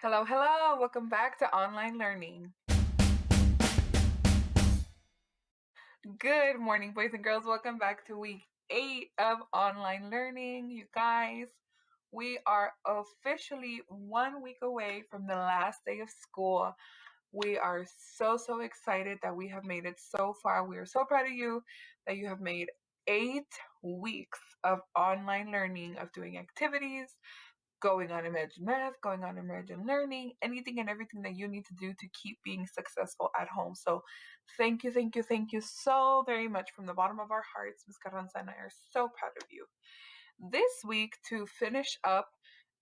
Hello, hello. Welcome back to online learning. Good morning, boys and girls. Welcome back to week 8 of online learning. You guys, we are officially 1 week away from the last day of school. We are so excited that we have made it so far. We are so proud of you that you have made 8 weeks of online learning, of doing activities, going on Imagine Math, going on Imagine Learning, anything and everything that you need to do to keep being successful at home. So thank you so very much from the bottom of our hearts. Ms. Carranza and I are so proud of you. This week, to finish up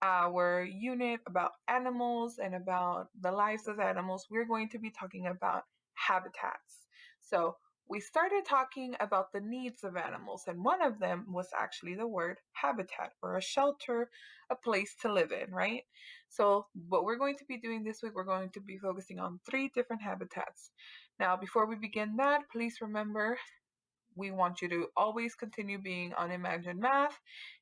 our unit about animals and about the lives of animals, we're going to be talking about habitats. So we started talking about the needs of animals, and one of them was actually the word habitat, or a shelter, a place to live in, right? So what we're going to be doing this week, we're going to be focusing on 3 different habitats. Now, before we begin that, please remember we want you to always continue being on Imagine Math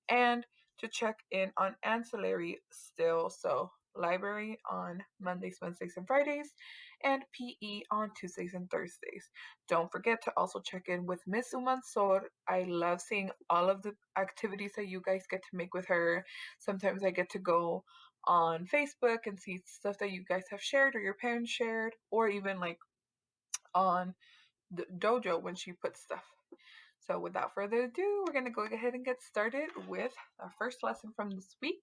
and to check in on ancillary still. So library on Mondays, Wednesdays, and Fridays, and PE on Tuesdays and Thursdays. Don't forget to also check in with Miss Umansor. I love seeing all of the activities that you guys get to make with her. Sometimes I get to go on Facebook and see stuff that you guys have shared or your parents shared, or even like on the dojo when she puts stuff. So without further ado, we're going to go ahead and get started with our first lesson from this week.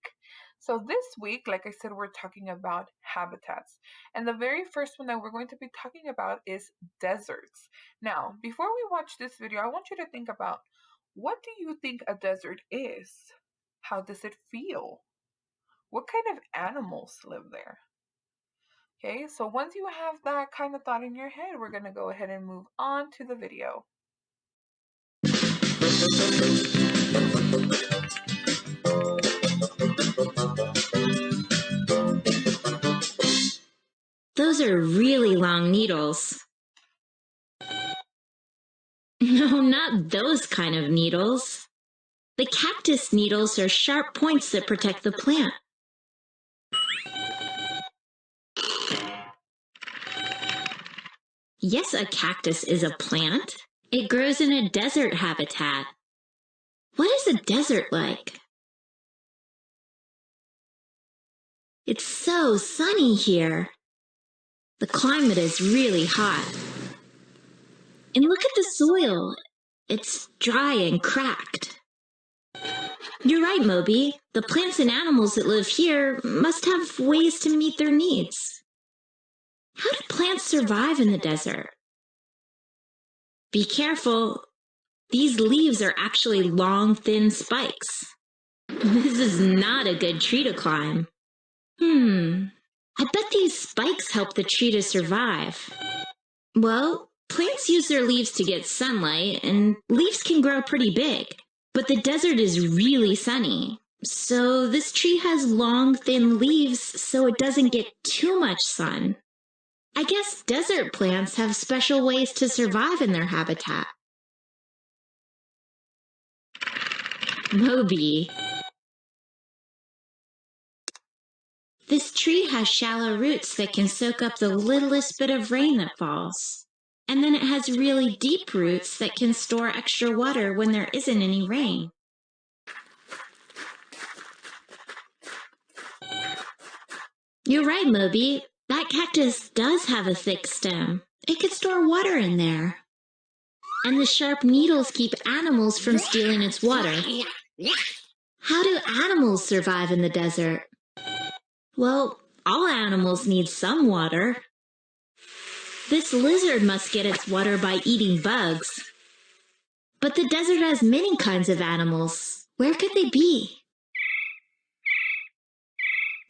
So this week, like I said, we're talking about habitats. And the very first one that we're going to be talking about is deserts. Now, before we watch this video, I want you to think about, what do you think a desert is? How does it feel? What kind of animals live there? Okay, so once you have that kind of thought in your head, we're going to go ahead and move on to the video. Those are really long needles. No, not those kind of needles. The cactus needles are sharp points that protect the plant. Yes, a cactus is a plant. It grows in a desert habitat. What is a desert like? It's so sunny here. The climate is really hot. And look at the soil. It's dry and cracked. You're right, Moby. The plants and animals that live here must have ways to meet their needs. How do plants survive in the desert? Be careful. These leaves are actually long, thin spikes. This is not a good tree to climb. I bet these spikes help the tree to survive. Well, plants use their leaves to get sunlight, and leaves can grow pretty big. But the desert is really sunny, so this tree has long, thin leaves so it doesn't get too much sun. I guess desert plants have special ways to survive in their habitat. Moby. This tree has shallow roots that can soak up the littlest bit of rain that falls. And then it has really deep roots that can store extra water when there isn't any rain. You're right, Moby. That cactus does have a thick stem. It could store water in there. And the sharp needles keep animals from stealing its water. How do animals survive in the desert? Well, all animals need some water. This lizard must get its water by eating bugs. But the desert has many kinds of animals. Where could they be?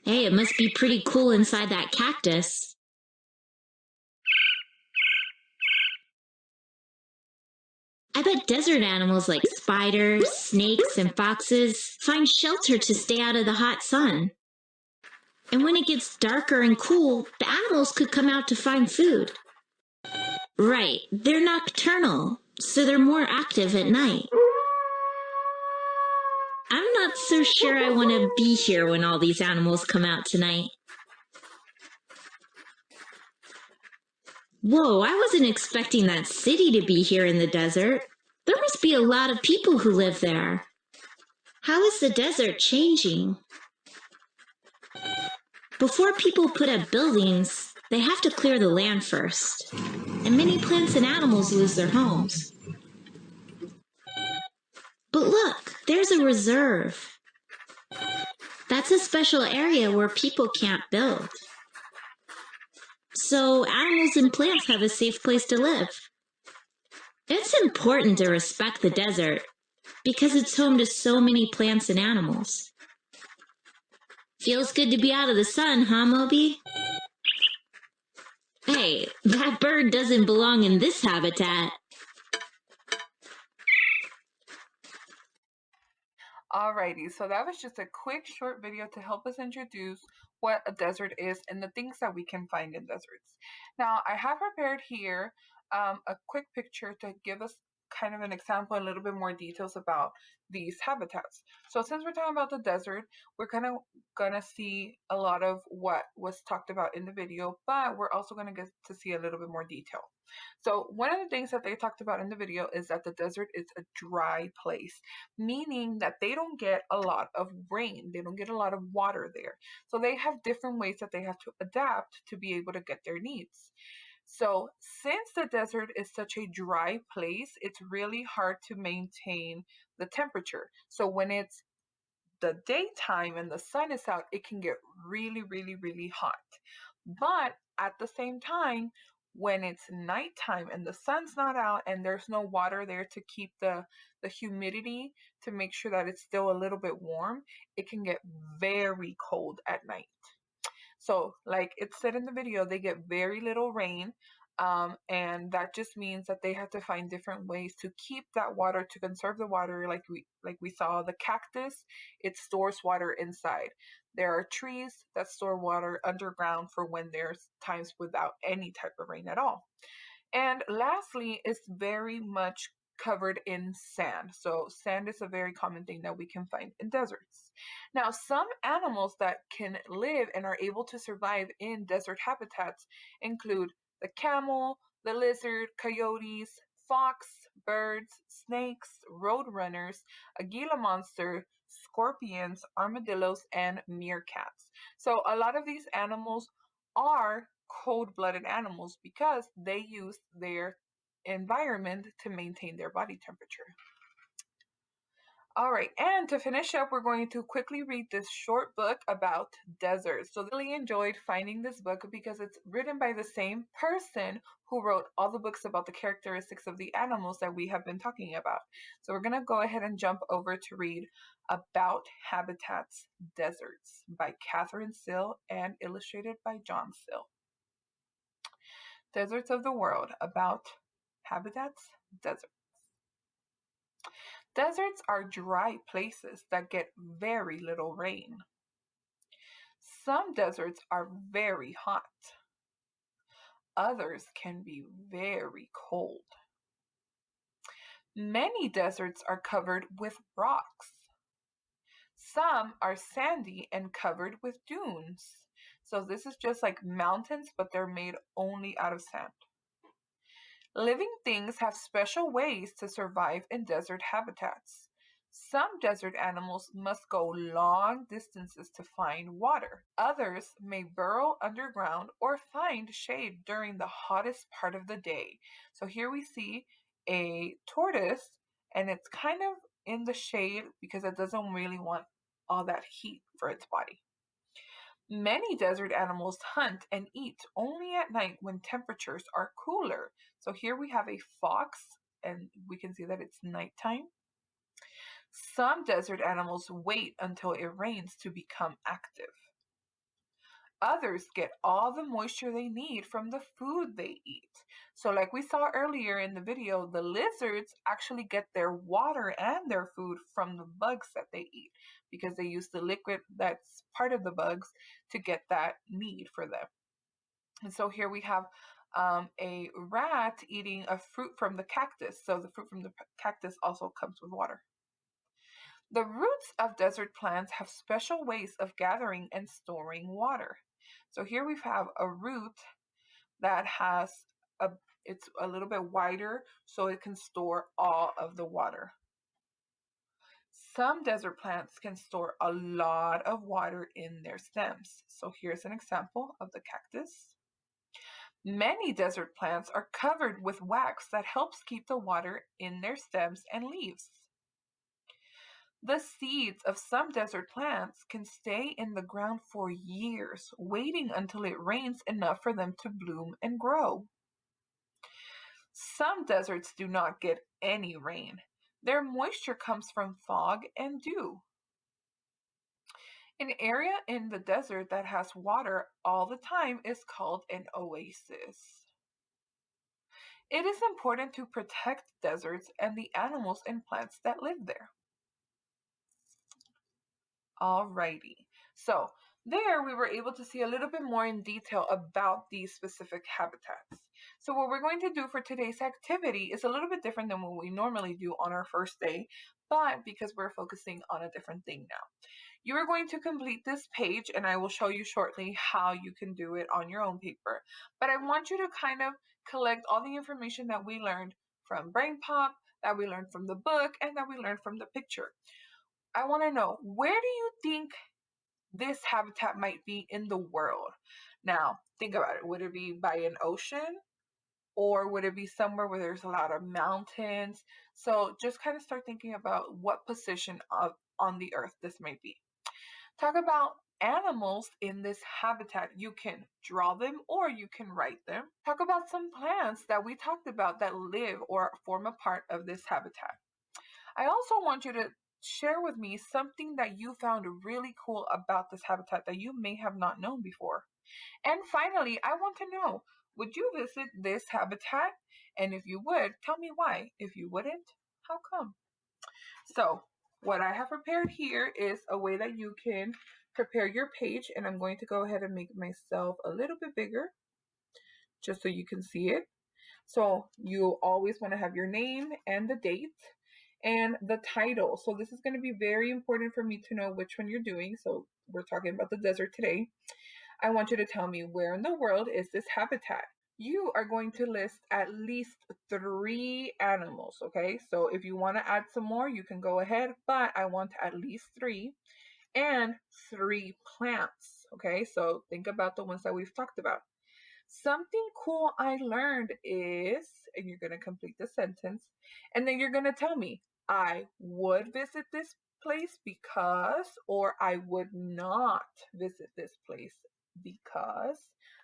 Hey, it must be pretty cool inside that cactus. I bet desert animals like spiders, snakes, and foxes find shelter to stay out of the hot sun. And when it gets darker and cool, the animals could come out to find food. Right, they're nocturnal, so they're more active at night. I'm not so sure I want to be here when all these animals come out tonight. Whoa, I wasn't expecting that city to be here in the desert. There must be a lot of people who live there. How is the desert changing? Before people put up buildings, they have to clear the land first. And many plants and animals lose their homes. But look, there's a reserve. That's a special area where people can't build. So animals and plants have a safe place to live. It's important to respect the desert because it's home to so many plants and animals. Feels good to be out of the sun, huh, Moby? Hey, that bird doesn't belong in this habitat. Alrighty, so that was just a quick short video to help us introduce what a desert is and the things that we can find in deserts. Now, I have prepared here a quick picture to give us kind of an example, a little bit more details about these habitats. So since we're talking about the desert, we're kind of gonna see a lot of what was talked about in the video, but we're also gonna get to see a little bit more detail. So one of the things that they talked about in the video is that the desert is a dry place, meaning that they don't get a lot of rain. They don't get a lot of water there. So they have different ways that they have to adapt to be able to get their needs. So since the desert is such a dry place, it's really hard to maintain the temperature. So when it's the daytime and the sun is out, it can get really, really, really hot. But at the same time, when it's nighttime and the sun's not out and there's no water there to keep the humidity to make sure that it's still a little bit warm, it can get very cold at night. So, like it said in the video, they get very little rain. And that just means that they have to find different ways to keep that water, to conserve the water. Like we saw the cactus, it stores water inside. There are trees that store water underground for when there's times without any type of rain at all. And lastly, it's very much covered in sand. So, sand is a very common thing that we can find in deserts. Now, some animals that can live and are able to survive in desert habitats include the camel, the lizard, coyotes, fox, birds, snakes, roadrunners, a Gila monster, scorpions, armadillos, and meerkats. So, a lot of these animals are cold blooded animals because they use their environment to maintain their body temperature. All right, and to finish up, we're going to quickly read this short book about deserts. So, I really enjoyed finding this book because it's written by the same person who wrote all the books about the characteristics of the animals that we have been talking about. So, we're going to go ahead and jump over to read About Habitats Deserts by Catherine Sill and illustrated by John Sill. Deserts of the World, about habitats, deserts. Deserts are dry places that get very little rain. Some deserts are very hot. Others can be very cold. Many deserts are covered with rocks. Some are sandy and covered with dunes. So this is just like mountains, but they're made only out of sand. Living things have special ways to survive in desert habitats. Some desert animals must go long distances to find water. Others may burrow underground or find shade during the hottest part of the day. So here we see a tortoise, and it's kind of in the shade because it doesn't really want all that heat for its body. Many desert animals hunt and eat only at night when temperatures are cooler. So here we have a fox, and we can see that it's nighttime. Some desert animals wait until it rains to become active. Others get all the moisture they need from the food they eat. So, like we saw earlier in the video, the lizards actually get their water and their food from the bugs that they eat because they use the liquid that's part of the bugs to get that need for them. And so here we have a rat eating a fruit from the cactus. So, the fruit from the cactus also comes with water. The roots of desert plants have special ways of gathering and storing water. So here we have a root that has it's a little bit wider so it can store all of the water. Some desert plants can store a lot of water in their stems. So here's an example of the cactus. Many desert plants are covered with wax that helps keep the water in their stems and leaves. The seeds of some desert plants can stay in the ground for years, waiting until it rains enough for them to bloom and grow. Some deserts do not get any rain. Their moisture comes from fog and dew. An area in the desert that has water all the time is called an oasis. It is important to protect deserts and the animals and plants that live there. Alrighty. So there we were able to see a little bit more in detail about these specific habitats. So what we're going to do for today's activity is a little bit different than what we normally do on our first day, but because we're focusing on a different thing now. You are going to complete this page and I will show you shortly how you can do it on your own paper. But I want you to kind of collect all the information that we learned from Brain Pop, that we learned from the book, and that we learned from the picture. I want to know, where do you think this habitat might be in the world? Now, think about it. Would it be by an ocean? Or would it be somewhere where there's a lot of mountains? So just kind of start thinking about what position on the earth this might be. Talk about animals in this habitat. You can draw them or you can write them. Talk about some plants that we talked about that live or form a part of this habitat. I also want you to share with me something that you found really cool about this habitat that you may have not known before. And finally, I want to know, would you visit this habitat? And if you would, tell me why. If you wouldn't, how come? So what I have prepared here is a way that you can prepare your page, and I'm going to go ahead and make myself a little bit bigger just so you can see it. So you always want to have your name and the date and the title. So this is going to be very important for me to know which one you're doing. So we're talking about the desert today. I want you to tell me, where in the world is this habitat? You are going to list at least 3 animals, okay? So if you want to add some more, you can go ahead, but I want at least 3 and 3 plants, okay? So think about the ones that we've talked about. Something cool I learned is, and you're going to complete the sentence, and then you're going to tell me, I would visit this place because, or I would not visit this place because.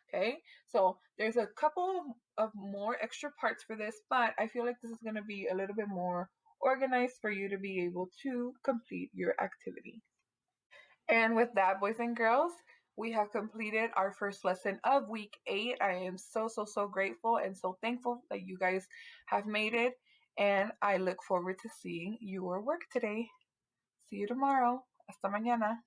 Okay, so there's a couple of more extra parts for this, but I feel like this is going to be a little bit more organized for you to be able to complete your activity. And with that, boys and girls, we have completed our first lesson of week 8. I am so grateful and so thankful that you guys have made it. And I look forward to seeing your work today. See you tomorrow. Hasta mañana.